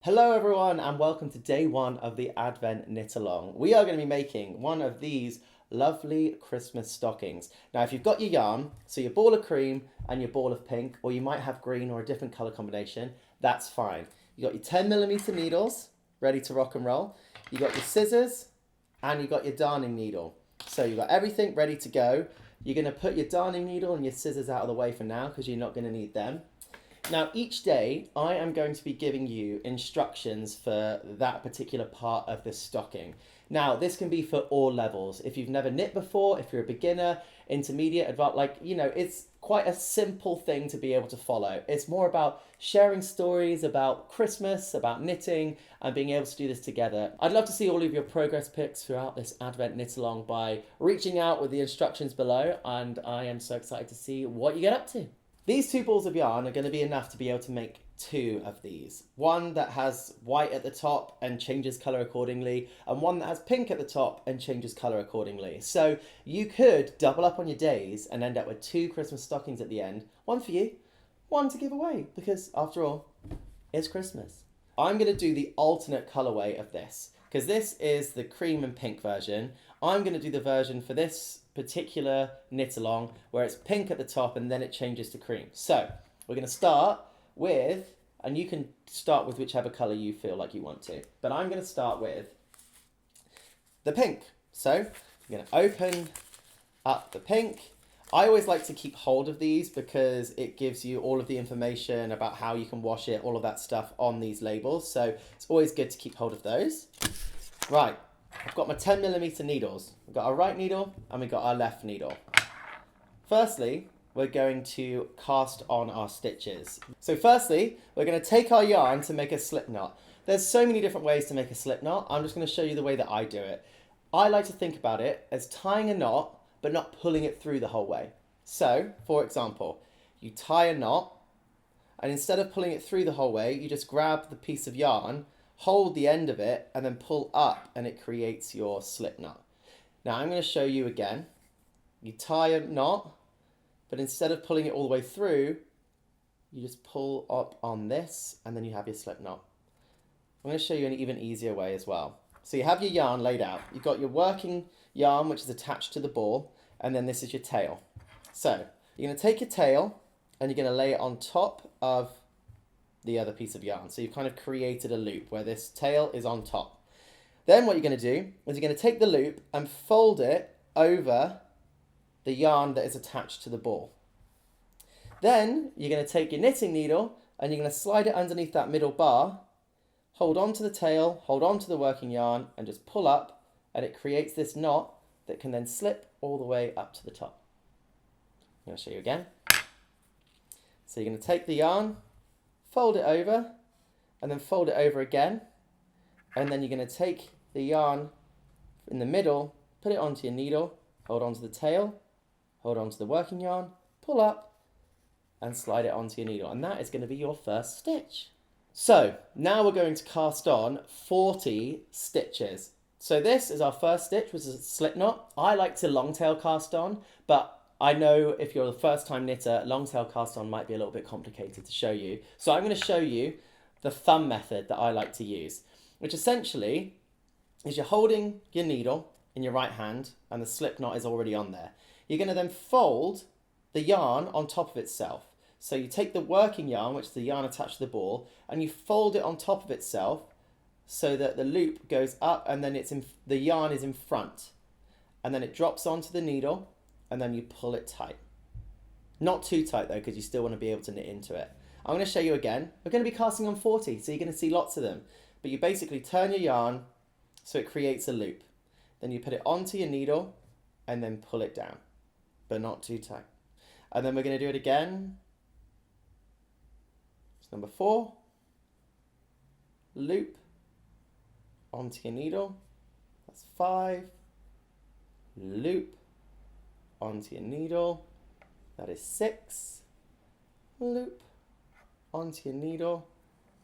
Hello everyone and welcome to day one of the Advent Knit Along. We are going to be making one of these lovely Christmas stockings. Now if you've got your yarn, so your ball of cream and your ball of pink, or you might have green or a different colour combination, that's fine. You got your 10mm needles ready to rock and roll. You got your scissors and you got your darning needle. So you've got everything ready to go. You're going to put your darning needle and your scissors out of the way for now because you're not going to need them. Now, each day, I am going to be giving you instructions for that particular part of the stocking. Now, this can be for all levels. If you've never knit before, if you're a beginner, intermediate, advanced, it's quite a simple thing to be able to follow. It's more about sharing stories about Christmas, about knitting, and being able to do this together. I'd love to see all of your progress pics throughout this Advent Knit Along by reaching out with the instructions below, and I am so excited to see what you get up to. These two balls of yarn are going to be enough to be able to make two of these. One that has white at the top and changes colour accordingly, and one that has pink at the top and changes colour accordingly. So you could double up on your days and end up with two Christmas stockings at the end. One for you, one to give away, because after all, it's Christmas. I'm going to do the alternate colourway of this, because this is the cream and pink version. I'm going to do the version for this particular knit along where it's pink at the top and then it changes to cream. So we're going to start with, and you can start with whichever colour you feel like you want to, but I'm going to start with the pink. So I'm going to open up the pink. I always like to keep hold of these because it gives you all of the information about how you can wash it, all of that stuff on these labels. So it's always good to keep hold of those. Right, I've got my 10mm needles. We've got our right needle and we've got our left needle. Firstly, we're going to cast on our stitches. So firstly, we're going to take our yarn to make a slip knot. There's so many different ways to make a slip knot. I'm just going to show you the way that I do it. I like to think about it as tying a knot, but not pulling it through the whole way. So, for example, you tie a knot, and instead of pulling it through the whole way, you just grab the piece of yarn, hold the end of it, and then pull up, and it creates your slip knot. Now, I'm going to show you again. You tie a knot, but instead of pulling it all the way through, you just pull up on this, and then you have your slip knot. I'm going to show you an even easier way as well. So you have your yarn laid out. You've got your working yarn, which is attached to the ball, and then this is your tail. So you're going to take your tail and you're going to lay it on top of the other piece of yarn. So you've kind of created a loop where this tail is on top. Then what you're going to do is you're going to take the loop and fold it over the yarn that is attached to the ball. Then you're going to take your knitting needle and you're going to slide it underneath that middle bar, hold on to the tail, hold on to the working yarn, and just pull up, and it creates this knot that can then slip all the way up to the top. I'm going to show you again. So you're going to take the yarn, fold it over, and then fold it over again, and then you're going to take the yarn in the middle, put it onto your needle, hold on to the tail, hold on to the working yarn, pull up, and slide it onto your needle, and that is going to be your first stitch. So now we're going to cast on 40 stitches. So this is our first stitch, which is a slip knot. I like to long tail cast on, but I know if you're the first time knitter, long tail cast on might be a little bit complicated to show you. So I'm going to show you the thumb method that I like to use, which essentially is you're holding your needle in your right hand and the slip knot is already on there. You're going to then fold the yarn on top of itself. So you take the working yarn, which is the yarn attached to the ball, and you fold it on top of itself so that the loop goes up and then the yarn is in front. And then it drops onto the needle and then you pull it tight. Not too tight though, because you still want to be able to knit into it. I'm going to show you again. We're going to be casting on 40, so you're going to see lots of them. But you basically turn your yarn so it creates a loop. Then you put it onto your needle and then pull it down, but not too tight. And then we're going to do it again. Number 4, loop onto your needle, that's 5, loop onto your needle, that is 6, loop onto your needle,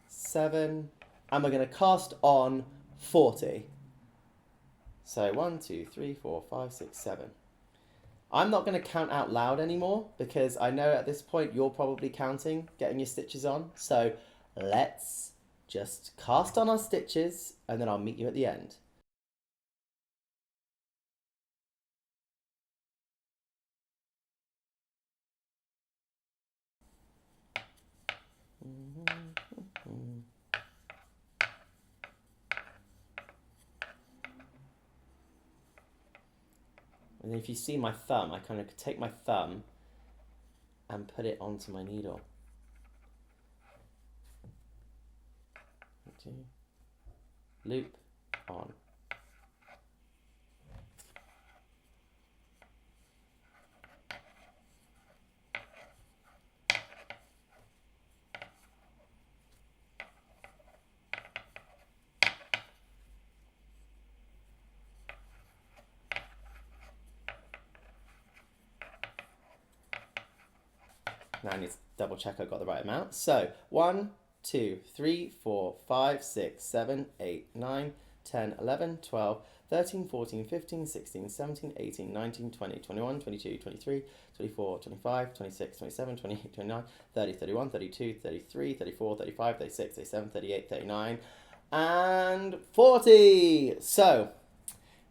7, and we're going to cast on 40. So 1, 2, 3, 4, 5, 6, 7. I'm not going to count out loud anymore because I know at this point you're probably counting, getting your stitches on. So let's just cast on our stitches and then I'll meet you at the end. And if you see my thumb, I kind of take my thumb and put it onto my needle. Loop on. Now I need to double check I got the right amount. So 1, 2, 3, 4, 5, 6, 7, 8, 9, 10, 11, 12, 13, 14, 15, 16, 17, 18, 19, 20, 21, 22, 23, 24, 25, 26, 27, 28, 29, 30, 31, 32, 33, 34, 35, 36, 37, 38, 39, and 40. So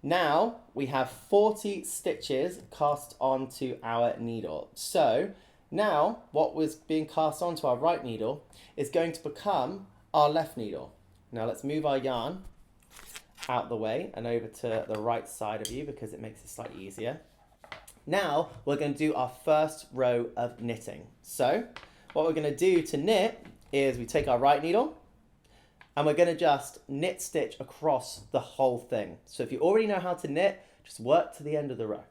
now we have 40 stitches cast onto our needle. So now what was being cast onto our right needle is going to become our left needle. Now let's move our yarn out the way and over to the right side of you because it makes it slightly easier. Now we're going to do our first row of knitting. So what we're going to do to knit is we take our right needle and we're going to just knit stitch across the whole thing. So if you already know how to knit, just work to the end of the row.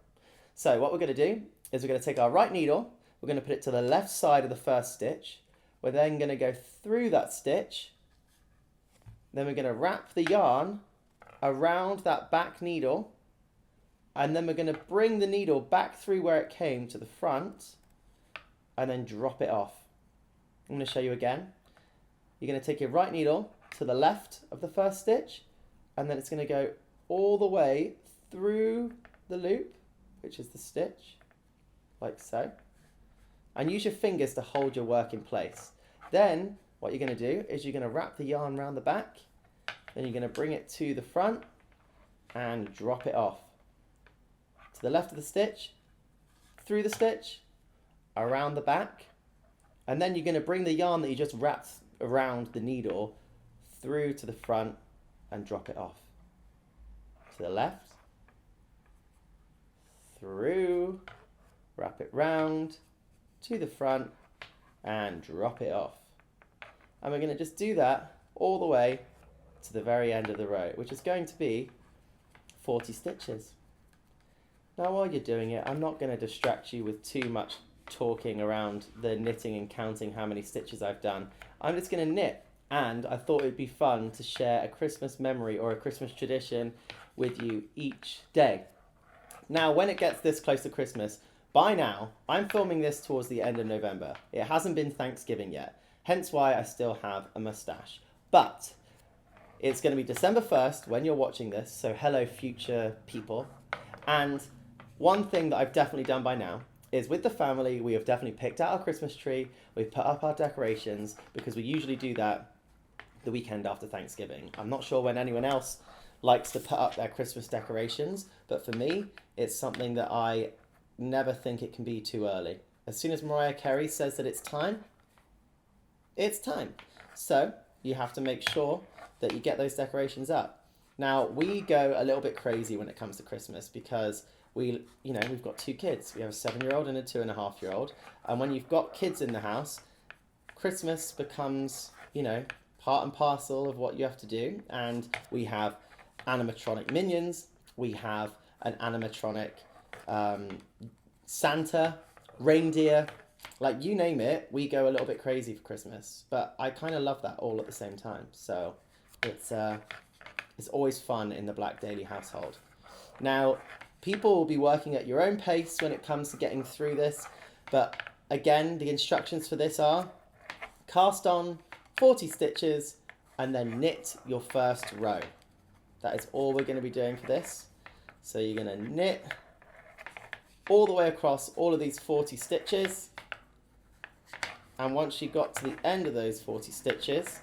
So what we're going to do is we're going to take our right needle, we're going to put it to the left side of the first stitch. We're then going to go through that stitch. Then we're going to wrap the yarn around that back needle. And then we're going to bring the needle back through where it came to the front and then drop it off. I'm going to show you again. You're going to take your right needle to the left of the first stitch and then it's going to go all the way through the loop, which is the stitch, like so. And use your fingers to hold your work in place. Then what you're going to do is you're going to wrap the yarn around the back, then you're going to bring it to the front and drop it off. To the left of the stitch, through the stitch, around the back, and then you're going to bring the yarn that you just wrapped around the needle through to the front and drop it off. To the left, through, wrap it round, to the front and drop it off. And we're going to just do that all the way to the very end of the row, which is going to be 40 stitches. Now while you're doing it, I'm not going to distract you with too much talking around the knitting and counting how many stitches I've done. I'm just going to knit, and I thought it would be fun to share a Christmas memory or a Christmas tradition with you each day. Now when it gets this close to Christmas, by now, I'm filming this towards the end of November. It hasn't been Thanksgiving yet, hence why I still have a mustache. But it's going to be December 1st when you're watching this, so hello future people. And one thing that I've definitely done by now is with the family, we have definitely picked out our Christmas tree, we've put up our decorations, because we usually do that the weekend after Thanksgiving. I'm not sure when anyone else likes to put up their Christmas decorations, but for me, it's something that I never think it can be too early. As soon as Mariah Carey says that it's time, it's time. So you have to make sure that you get those decorations up. Now we go a little bit crazy when it comes to Christmas because we've got 2 kids. We have a 7-year-old and a 2.5-year-old. And when you've got kids in the house, Christmas becomes, part and parcel of what you have to do. And we have animatronic minions. We have an animatronic Santa, reindeer, like you name it, we go a little bit crazy for Christmas. But I kind of love that all at the same time. So it's always fun in the Black Daley household. Now, people will be working at your own pace when it comes to getting through this. But again, the instructions for this are cast on 40 stitches and then knit your first row. That is all we're going to be doing for this. So you're going to knit all the way across all of these 40 stitches, and once you got to the end of those 40 stitches,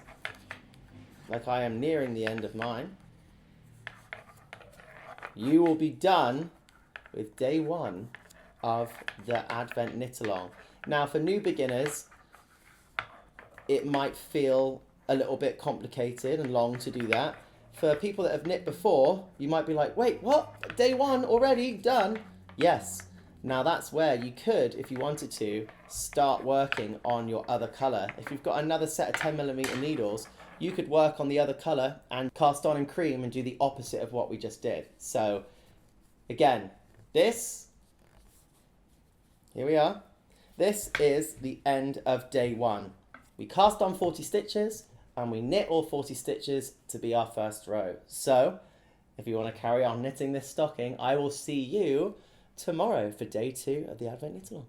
like I am nearing the end of mine, you will be done with day 1 of the Advent knit along. Now for new beginners, it might feel a little bit complicated and long to do that. For people that have knit before, you might be like, wait, what? Day 1 already? Done? Yes. Now that's where you could, if you wanted to, start working on your other colour. If you've got another set of 10mm needles, you could work on the other colour and cast on in cream and do the opposite of what we just did. So again, here we are. This is the end of day 1. We cast on 40 stitches and we knit all 40 stitches to be our first row. So if you want to carry on knitting this stocking, I will see you tomorrow for day 2 of the Advent knit along.